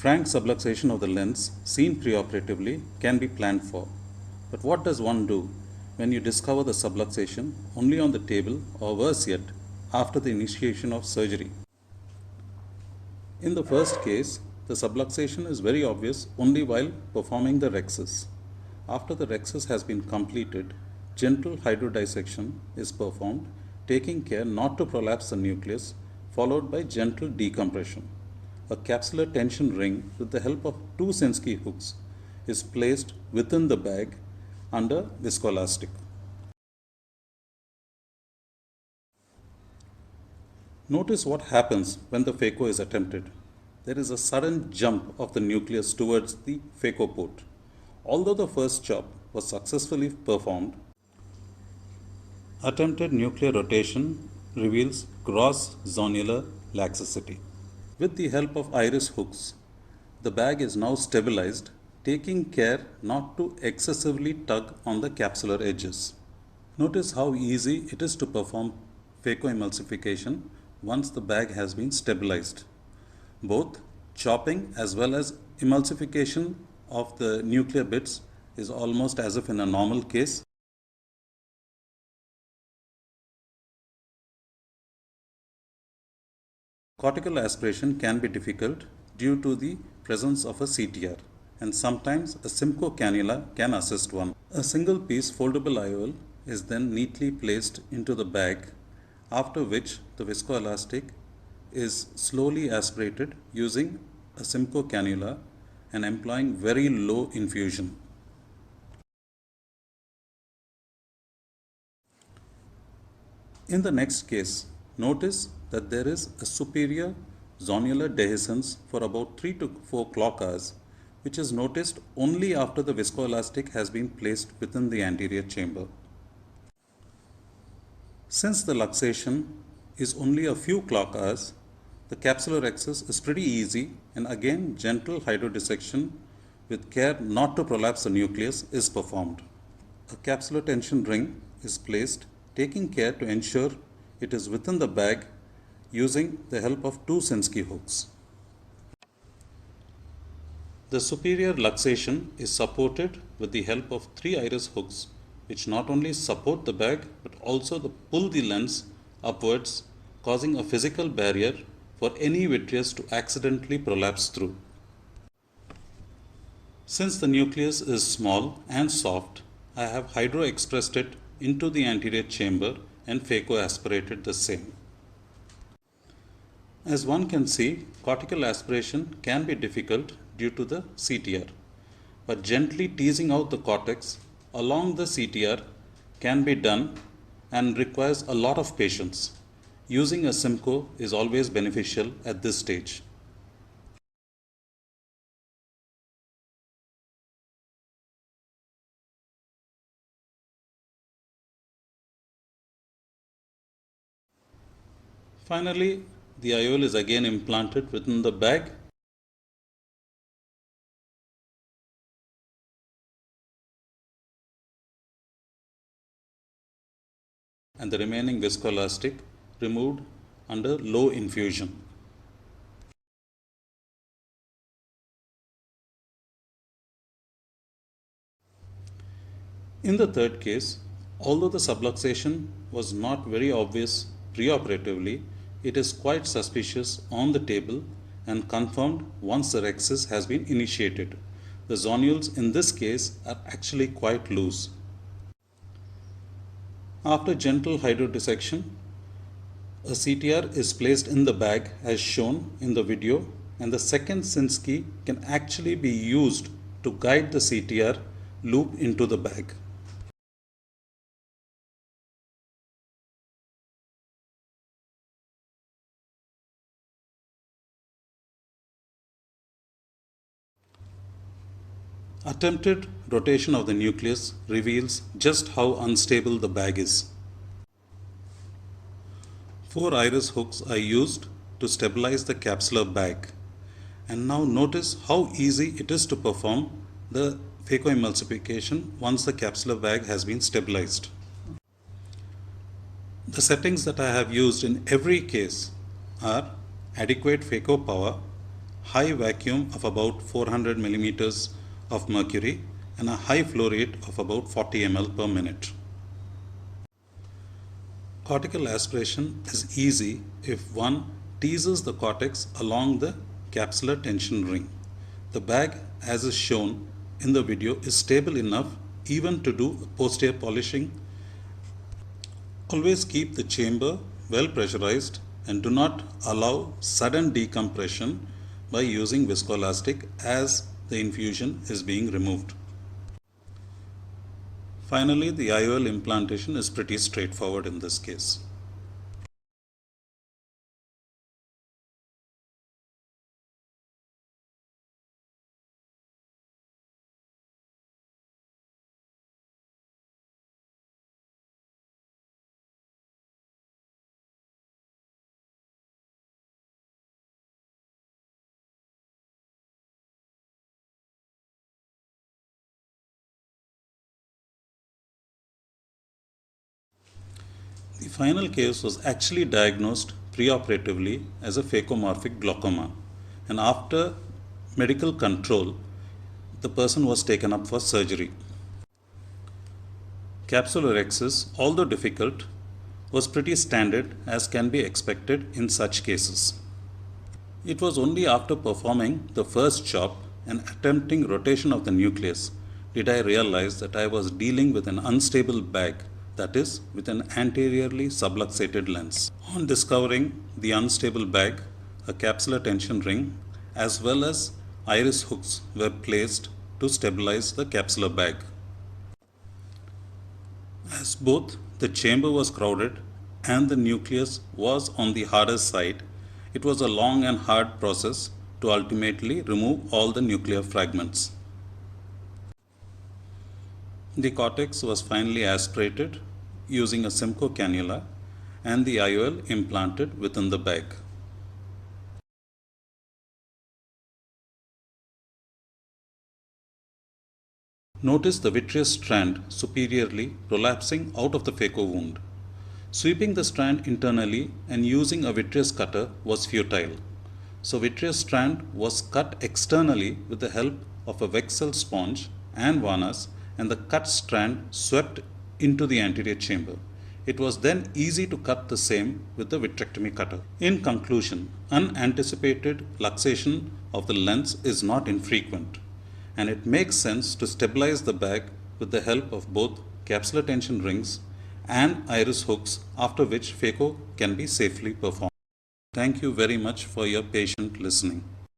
Frank subluxation of the lens seen preoperatively can be planned for. But what does one do when you discover the subluxation only on the table, or worse yet, after the initiation of surgery? In the first case, the subluxation is very obvious only while performing the rhexis. After the rhexis has been completed, gentle hydrodissection is performed, taking care not to prolapse the nucleus, followed by gentle decompression. A capsular tension ring with the help of two Sensky hooks is placed within the bag under viscoelastic. Notice what happens when the phaco is attempted. There is a sudden jump of the nucleus towards the phaco port. Although the first chop was successfully performed, attempted nuclear rotation reveals gross zonular laxicity. With the help of iris hooks, the bag is now stabilized, taking care not to excessively tug on the capsular edges. Notice how easy it is to perform phacoemulsification once the bag has been stabilized. Both chopping as well as emulsification of the nuclear bits is almost as if in a normal case. Cortical aspiration can be difficult due to the presence of a CTR, and sometimes a Simcoe cannula can assist one. A single piece foldable IOL is then neatly placed into the bag, after which the viscoelastic is slowly aspirated using a Simcoe cannula and employing very low infusion. In the next case, notice that there is a superior zonular dehiscence for about 3 to 4 clock hours, which is noticed only after the viscoelastic has been placed within the anterior chamber. Since the luxation is only a few clock hours, the capsular rhexis is pretty easy, and again gentle hydrodissection with care not to prolapse the nucleus is performed. A capsular tension ring is placed, taking care to ensure it is within the bag using the help of two Sensky hooks. The superior luxation is supported with the help of three iris hooks, which not only support the bag but also pull the lens upwards, causing a physical barrier for any vitreous to accidentally prolapse through. Since the nucleus is small and soft, I have hydro-expressed it into the anterior chamber and phaco-aspirated the same. As one can see, cortical aspiration can be difficult due to the CTR, but gently teasing out the cortex along the CTR can be done and requires a lot of patience. Using a Simcoe is always beneficial at this stage. Finally, the IOL is again implanted within the bag. And the remaining viscoelastic removed under low infusion. In the third case, although the subluxation was not very obvious preoperatively, it is quite suspicious on the table and confirmed once the rhexis has been initiated. The zonules in this case are actually quite loose. After gentle hydrodissection, a CTR is placed in the bag as shown in the video, and the second Sensky can actually be used to guide the CTR loop into the bag. Attempted rotation of the nucleus reveals just how unstable the bag is. 4 iris hooks are used to stabilize the capsular bag. And now notice how easy it is to perform the phacoemulsification once the capsular bag has been stabilized. The settings that I have used in every case are adequate phaco power, high vacuum of about 400 millimeters of mercury, and a high flow rate of about 40 ml per minute. Cortical aspiration is easy if one teases the cortex along the capsular tension ring. The bag, as is shown in the video, is stable enough even to do posterior polishing. Always keep the chamber well pressurized and do not allow sudden decompression by using viscoelastic as the infusion is being removed. Finally, the IOL implantation is pretty straightforward in this case. The final case was actually diagnosed preoperatively as a phacomorphic glaucoma, and after medical control, the person was taken up for surgery. Capsulorhexis, although difficult, was pretty standard as can be expected in such cases. It was only after performing the first chop and attempting rotation of the nucleus did I realize that I was dealing with an unstable bag, that is, with an anteriorly subluxated lens. On discovering the unstable bag, a capsular tension ring as well as iris hooks were placed to stabilize the capsular bag. As both the chamber was crowded and the nucleus was on the harder side, it was a long and hard process to ultimately remove all the nuclear fragments. The cortex was finally aspirated using a Simcoe cannula and the IOL implanted within the bag. Notice the vitreous strand superiorly prolapsing out of the phaco wound. Sweeping the strand internally and using a vitreous cutter was futile. So vitreous strand was cut externally with the help of a Vexel sponge and Varnas, and the cut strand swept into the anterior chamber. It was then easy to cut the same with the vitrectomy cutter. In conclusion, unanticipated luxation of the lens is not infrequent, and it makes sense to stabilize the bag with the help of both capsular tension rings and iris hooks, after which phaco can be safely performed. Thank you very much for your patient listening.